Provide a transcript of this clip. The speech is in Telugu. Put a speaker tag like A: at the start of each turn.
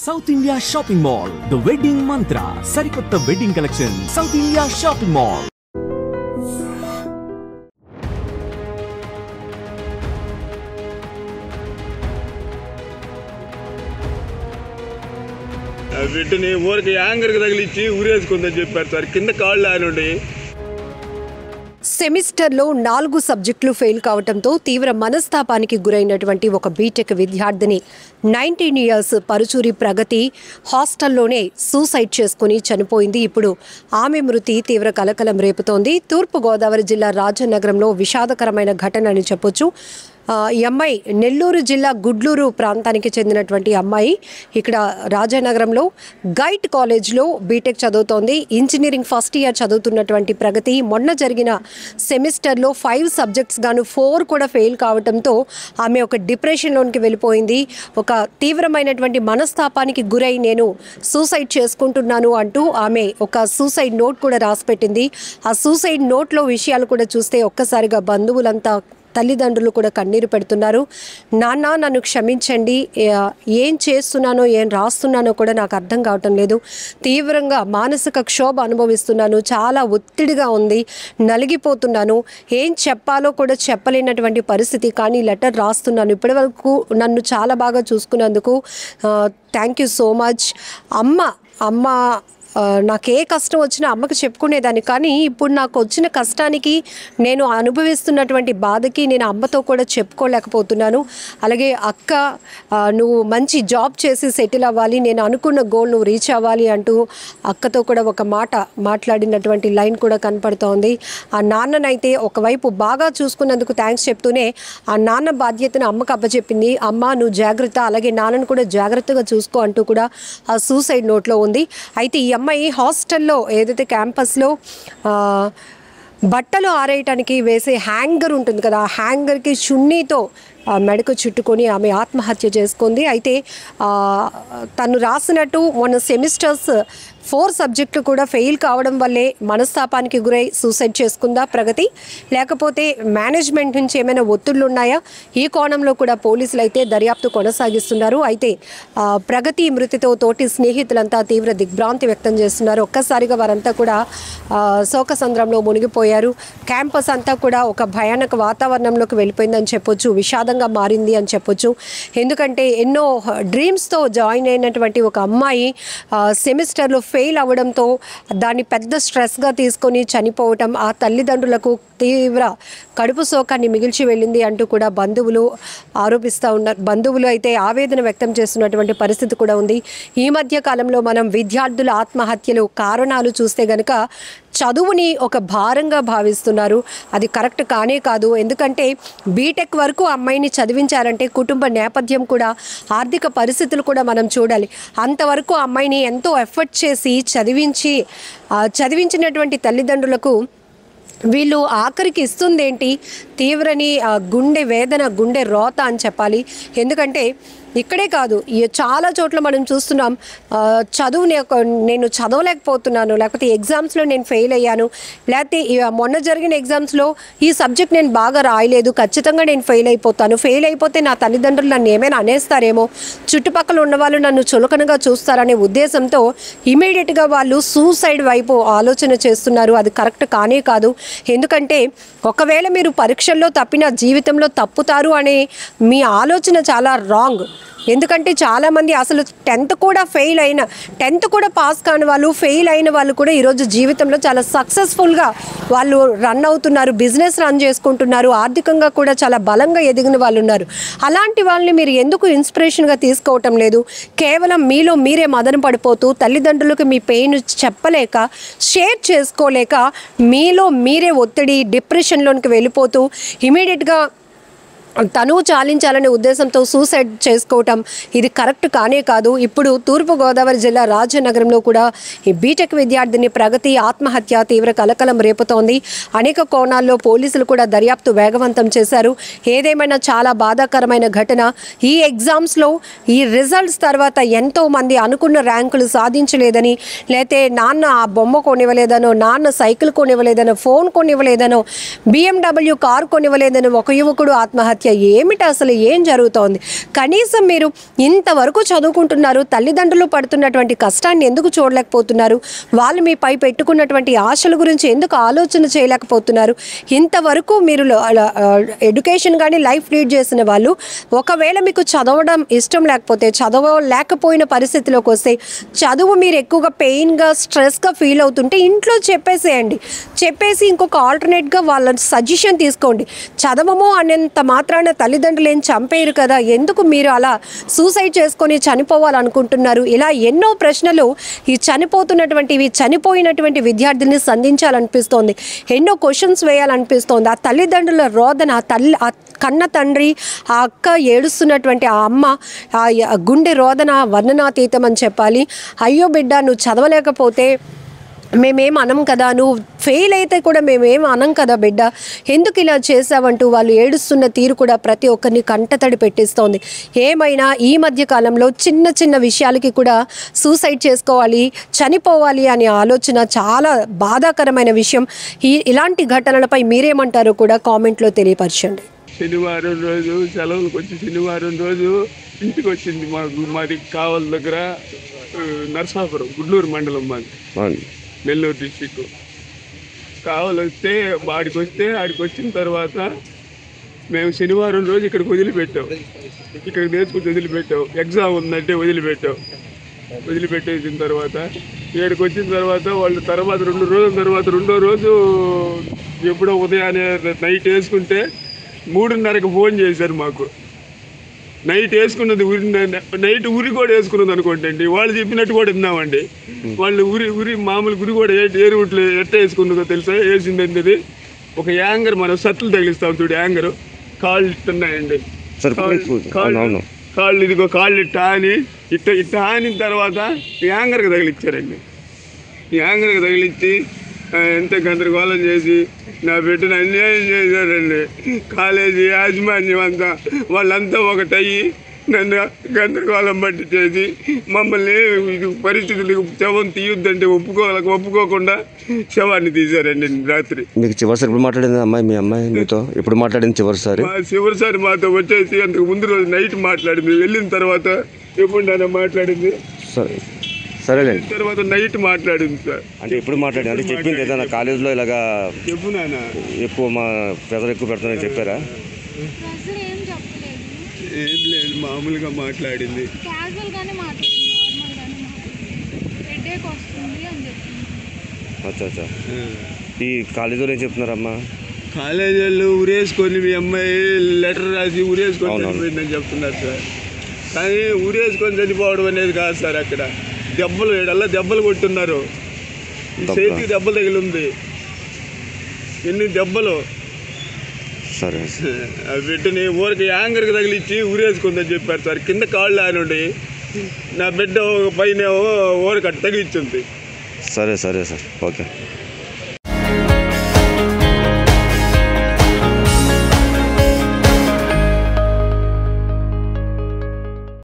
A: South India shopping mall the wedding మంత్ర సరికొత్త wedding collection south India shopping mall.
B: వీటిని ఊరికి యాంగర్కి తగిలిచ్చి ఊరేసుకుందని చెప్పారు సార్. కింద కాళ్ళు ఆనుండి
C: సెమిస్టర్లో 4 సబ్జెక్టులు ఫెయిల్ కావడంతో తీవ్ర మనస్తాపానికి గురైనటువంటి ఒక బీటెక్ విద్యార్థిని 19 ఇయర్స్ పరుచూరి ప్రగతి హాస్టల్లోనే సూసైడ్ చేసుకుని చనిపోయింది. ఇప్పుడు ఆమె మృతి తీవ్ర కలకలం రేపుతోంది. తూర్పుగోదావరి జిల్లా రాజనగరంలో విషాదకరమైన ఘటన అని చెప్పొచ్చు. ఈ అమ్మాయి నెల్లూరు జిల్లా గుడ్లూరు ప్రాంతానికి చెందినటువంటి అమ్మాయి ఇక్కడ రాజనగరంలో గైట్ కాలేజ్లో బీటెక్ చదువుతోంది. ఇంజనీరింగ్ ఫస్ట్ ఇయర్ చదువుతున్నటువంటి ప్రగతి మొన్న జరిగిన సెమిస్టర్లో 5 సబ్జెక్ట్స్ గాను 4 కూడా ఫెయిల్ కావడంతో ఆమె ఒక డిప్రెషన్లోనికి వెళ్ళిపోయింది. ఒక తీవ్రమైనటువంటి మనస్తాపానికి గురై నేను సూసైడ్ చేసుకుంటున్నాను అంటూ ఆమె ఒక సూసైడ్ నోట్ కూడా రాసిపెట్టింది. ఆ సూసైడ్ నోట్లో విషయాలు కూడా చూస్తే ఒక్కసారిగా బంధువులంతా తల్లిదండ్రులు కూడా కన్నీరు పెడుతున్నారు. నాన్న నన్ను క్షమించండి, ఏం చేస్తున్నానో ఏం రాస్తున్నానో కూడా నాకు అర్థం కావటం లేదు, తీవ్రంగా మానసిక క్షోభ అనుభవిస్తున్నాను, చాలా ఒత్తిడిగా ఉంది, నలిగిపోతున్నాను, ఏం చెప్పాలో కూడా చెప్పలేనటువంటి పరిస్థితి, కానీ లెటర్ రాస్తున్నాను. ఇప్పటివరకు నన్ను చాలా బాగా చూసుకున్నందుకు థ్యాంక్ యూ సో మచ్. అమ్మ నాకు ఏ కష్టం వచ్చినా అమ్మకి చెప్పుకునేదాన్ని, కానీ ఇప్పుడు నాకు వచ్చిన కష్టానికి నేను అనుభవిస్తున్నటువంటి బాధకి నేను అమ్మతో కూడా చెప్పుకోలేకపోతున్నాను. అలాగే అక్క నువ్వు మంచి జాబ్ చేసి సెటిల్ అవ్వాలి, నేను అనుకున్న గోల్ నువ్వు రీచ్ అవ్వాలి అంటూ అక్కతో కూడా ఒక మాట మాట్లాడినటువంటి లైన్ కూడా కనపడుతోంది. ఆ నాన్ననైతే ఒకవైపు బాగా చూసుకున్నందుకు థ్యాంక్స్ చెప్తూనే ఆ నాన్న బాధ్యతను అమ్మకు అప్పచెప్పింది. అమ్మ నువ్వు జాగ్రత్త, అలాగే నాన్నను కూడా జాగ్రత్తగా చూసుకో అంటూ కూడా ఆ సూసైడ్ నోట్లో ఉంది. అయితే ఈ అమ్మాయి హాస్టల్లో ఏదైతే క్యాంపస్లో బట్టలు ఆరేయటానికి వేసే హ్యాంగర్ ఉంటుంది కదా, ఆ హ్యాంగర్కి చున్నీతో మెడకు చుట్టుకొని ఆమె ఆత్మహత్య చేసుకుంది. అయితే తను రాసినట్టు మొన్న సెమిస్టర్స్ 4 సబ్జెక్టులు కూడా ఫెయిల్ కావడం వల్లే మనస్తాపానికి గురై సూసైడ్ చేసుకుందా ప్రగతి, లేకపోతే మేనేజ్మెంట్ నుంచి ఏమైనా ఒత్తిళ్లు ఉన్నాయా? ఈ కోణంలో కూడా పోలీసులు అయితే దర్యాప్తు కొనసాగిస్తున్నారు. అయితే ప్రగతి మృతితో తోటి స్నేహితులంతా తీవ్ర దిగ్భ్రాంతి వ్యక్తం చేస్తున్నారు. ఒక్కసారిగా వారంతా కూడా శోకసంద్రంలో మునిగిపోయారు. క్యాంపస్ అంతా కూడా ఒక భయానక వాతావరణంలోకి వెళ్ళిపోయిందని చెప్పొచ్చు, విషాదంగా మారింది అని చెప్పొచ్చు. ఎందుకంటే ఎన్నో డ్రీమ్స్తో జాయిన్ అయినటువంటి ఒక అమ్మాయి సెమిస్టర్లో ఫెయిల్ అవ్వడంతో దాన్ని పెద్ద స్ట్రెస్గా తీసుకొని చనిపోవటం ఆ తల్లిదండ్రులకు తీవ్ర కడుపు శోకాన్ని మిగిల్చి వెళ్ళింది అంటూ కూడా బంధువులు ఆరోపిస్తూ ఉన్నారు. బంధువులు అయితే ఆవేదన వ్యక్తం చేస్తున్నటువంటి పరిస్థితి కూడా ఉంది. ఈ మధ్య కాలంలో మనం విద్యార్థుల ఆత్మహత్యలు కారణాలు చూస్తే గనక చదువుని ఒక భారంగా భావిస్తున్నారు. అది కరెక్ట్ కానే కాదు. ఎందుకంటే బీటెక్ వరకు అమ్మాయిని చదివించారంటే కుటుంబ నేపథ్యం కూడా ఆర్థిక పరిస్థితులు కూడా మనం చూడాలి. అంతవరకు అమ్మాయిని ఎంతో ఎఫర్ట్ చేసి చదివించినటువంటి తల్లిదండ్రులకు వీళ్ళు ఆఖరికి ఇస్తుందేంటి? తీవ్రని గుండె వేదన, గుండె రోత అని చెప్పాలి. ఎందుకంటే ఇక్కడే కాదు, చాలా చోట్ల మనం చూస్తున్నాం, చదువుని నేను చదవలేకపోతున్నాను, లేకపోతే ఎగ్జామ్స్లో నేను ఫెయిల్ అయ్యాను, లేకపోతే మొన్న జరిగిన ఎగ్జామ్స్లో ఈ సబ్జెక్ట్ నేను బాగా రాయలేదు, ఖచ్చితంగా నేను ఫెయిల్ అయిపోతాను, ఫెయిల్ అయిపోతే నా తల్లిదండ్రులు నన్ను ఏమైనా అనేస్తారేమో, చుట్టుపక్కల ఉన్న వాళ్ళు నన్ను చులకనగా చూస్తారనే ఉద్దేశంతో ఇమీడియట్గా వాళ్ళు సూసైడ్ వైపు ఆలోచన చేస్తున్నారు. అది కరెక్ట్ కానే కాదు. ఎందుకంటే ఒకవేళ మీరు పరీక్షల్లో తప్పిన జీవితంలో తప్పుతారు అనే మీ ఆలోచన చాలా రాంగ్. ఎందుకంటే చాలామంది అసలు 10th కూడా పాస్ కాని వాళ్ళు, ఫెయిల్ అయిన వాళ్ళు కూడా ఈరోజు జీవితంలో చాలా సక్సెస్ఫుల్గా వాళ్ళు రన్ అవుతున్నారు, బిజినెస్ రన్ చేసుకుంటున్నారు, ఆర్థికంగా కూడా చాలా బలంగా ఎదిగిన వాళ్ళు ఉన్నారు. అలాంటి వాళ్ళని మీరు ఎందుకు ఇన్స్పిరేషన్గా తీసుకోవటం లేదు? కేవలం మీలో మీరే మదన పడిపోతూ తల్లిదండ్రులకు మీ పెయిన్ చెప్పలేక, షేర్ చేసుకోలేక మీలో మీరే ఒత్తిడి, డిప్రెషన్లోనికి వెళ్ళిపోతూ ఇమీడియట్గా తనువు చాలించాలనే ఉద్దేశంతో సూసైడ్ చేసుకోవటం ఇది కరెక్ట్ కానే కాదు. ఇప్పుడు తూర్పుగోదావరి జిల్లా రాజనగరంలో కూడా ఈ బీటెక్ విద్యార్థిని ప్రగతి ఆత్మహత్య తీవ్ర కలకలం రేపుతోంది. అనేక కోణాల్లో పోలీసులు కూడా దర్యాప్తు వేగవంతం చేశారు. ఏదేమైనా చాలా బాధాకరమైన ఘటన. ఈ ఎగ్జామ్స్లో ఈ రిజల్ట్స్ తర్వాత ఎంతోమంది అనుకున్న ర్యాంకులు సాధించలేదని, లేతే నాన్న ఆ బొమ్మ కొనివ్వలేదనో, నాన్న సైకిల్ కొనివ్వలేదనో, ఫోన్ కొనివ్వలేదనో, BMW కారు కొనివ్వలేదనో ఒక యువకుడు ఆత్మహత్య ఆత్మహత్య ఏమిటి, అసలు ఏం జరుగుతోంది? కనీసం మీరు ఇంతవరకు చదువుకుంటున్నారు, తల్లిదండ్రులు పడుతున్నటువంటి కష్టాన్ని ఎందుకు చూడలేకపోతున్నారు? వాళ్ళు మీపై పెట్టుకున్నటువంటి ఆశల గురించి ఎందుకు ఆలోచన చేయలేకపోతున్నారు? ఇంతవరకు మీరు ఎడ్యుకేషన్ కానీ లైఫ్ లీడ్ చేసిన వాళ్ళు ఒకవేళ మీకు చదవడం ఇష్టం లేకపోతే, చదవలేకపోయిన పరిస్థితిలోకి వస్తే, చదువు మీరు ఎక్కువగా పెయిన్గా స్ట్రెస్గా ఫీల్ అవుతుంటే ఇంట్లో చెప్పేసేయండి. చెప్పేసి ఇంకొక ఆల్టర్నేట్గా వాళ్ళ సజెషన్ తీసుకోండి. చదవము అనేంత మాత్రాన తల్లిదండ్రులు ఏం చంపేయరు కదా, ఎందుకు మీరు అలా సూసైడ్ చేసుకొని చనిపోవాలనుకుంటున్నారు? ఇలా ఎన్నో ప్రశ్నలు ఈ చనిపోయినటువంటి విద్యార్థుల్ని సంధించాలనిపిస్తోంది. ఎన్నో క్వశ్చన్స్ వేయాలనిపిస్తోంది. ఆ తల్లిదండ్రుల రోదన, ఆ కన్న తండ్రి, ఆ అక్క ఏడుస్తున్నటువంటి ఆ అమ్మ, ఆ గుండె రోదన వర్ణనాతీతం అని చెప్పాలి. అయ్యో బిడ్డ, నువ్వు చదవలేకపోతే మేమేం అనం కదా, నువ్వు ఫెయిల్ అయితే కూడా మేమేం అనం కదా బిడ్డ, ఎందుకు ఇలా చేసావంటూ వాళ్ళు ఏడుస్తున్న తీరు కూడా ప్రతి ఒక్కరిని కంటతడి పెట్టిస్తోంది. ఏమైనా ఈ మధ్య కాలంలో చిన్న చిన్న విషయాలకి కూడా సూసైడ్ చేసుకోవాలి, చనిపోవాలి అనే ఆలోచన చాలా బాధాకరమైన విషయం. ఇలాంటి ఘటనలపై మీరేమంటారో కూడా కామెంట్లో తెలియపరచండి.
B: శనివారం రోజు సెలవులకు వచ్చి శనివారం రోజు ఇంటికి వచ్చింది. మాది కావలి దగ్గర నరసాపురం, గుడ్లూరు మండలం, మాది నెల్లూరు డిస్టిక్. కావలి వస్తే ఆడికి వచ్చిన తర్వాత మేము శనివారం రోజు ఇక్కడికి వదిలిపెట్టాం. ఇక్కడ నేర్చుకుని వదిలిపెట్టాం. ఎగ్జామ్ ఉందంటే వదిలిపెట్టేసిన తర్వాత ఇక్కడికి వచ్చిన తర్వాత వాళ్ళు తర్వాత 2 రోజుల తర్వాత రెండో రోజు ఎప్పుడో ఉదయాన్నే నైట్ వేసుకుంటే 3:30కి ఫోన్ చేశారు మాకు. నైట్ వేసుకున్నది నైట్ ఉరి కూడా వేసుకున్నది అనుకోండి అండి. వాళ్ళు చెప్పినట్టు కూడా విన్నామండి. వాళ్ళు ఉరి మామూలు ఉరి కూడా ఏ రూట్లో ఎట్ట వేసుకున్నదో తెలుసా? వేసిందండి అది ఒక యాంగర్, మనం సత్తులు తగిలిస్తాం చూడు, యాంగరు కాళ్ళు ఇట్టున్నాయండి. కాళ్ళు ఇదిగో కాళ్ళు ఇట్ట ఆనిన తర్వాత యాంగర్కి తగిలిచ్చారండి. యాంగర్కి తగిలిచ్చి ఎంత గందరగోళం చేసి నా బిడ్డను అన్యాయం చేశారండి. కాలేజీ యాజమాన్యం అంతా వాళ్ళంతా ఒకటయ్యి నన్ను గందరగోళం బట్టి చేసి మమ్మల్ని పరిస్థితులకు శవం తీయొద్దంటే ఒప్పుకోకుండా శవాన్ని తీశారండి రాత్రి.
D: మీకు చివరిసారి ఎప్పుడు మాట్లాడింది అమ్మాయి? మీ అమ్మాయి మీతో ఎప్పుడు మాట్లాడింది చివరిసారి?
B: మాతో వచ్చేసి అంతకు ముందు రోజు నైట్ మాట్లాడింది. వెళ్ళిన తర్వాత ఎప్పుడు మాట్లాడింది?
D: సరేలేండి.
B: తర్వాత నైట్ మాట్లాడింది సార్.
D: అంటే ఎప్పుడు మాట్లాడింది? అంటే చెప్పింది ఏదైనా కాలేజీలో ఇలాగా
B: చెప్పు నాన్న
D: ఎక్కువ ప్రెజర్ ఎక్కువ పెడుతున్నారని చెప్పారా?
B: ఏం లేదు, మామూలుగా మాట్లాడింది.
D: అచ్చా. ఈ కాలేజీలో ఏం చెప్తున్నారమ్మా?
B: కాలేజీలో ఉరేసుకొని మీ అమ్మాయి లెటర్ రాసి ఉరేసుకొని చనిపోయిందని చెప్తున్నారు సార్. కానీ ఉరేసుకొని చనిపోవడం అనేది కాదు సార్. అక్కడ దెబ్బలు కొట్టున్నారు. ఈ చేతికి దెబ్బలు తగిలి ఉంది. ఎన్ని దెబ్బలు!
D: సరే,
B: బిడ్డని ఊరికి యాంగర్కి తగిలిచ్చి ఊరేసుకుందని చెప్పారు సార్. కింద కాళ్ళు ఆనుండి నా బిడ్డ పైన ఊరికి అట్ట తగిలిచ్చింది.
D: సరే సార్, ఓకే.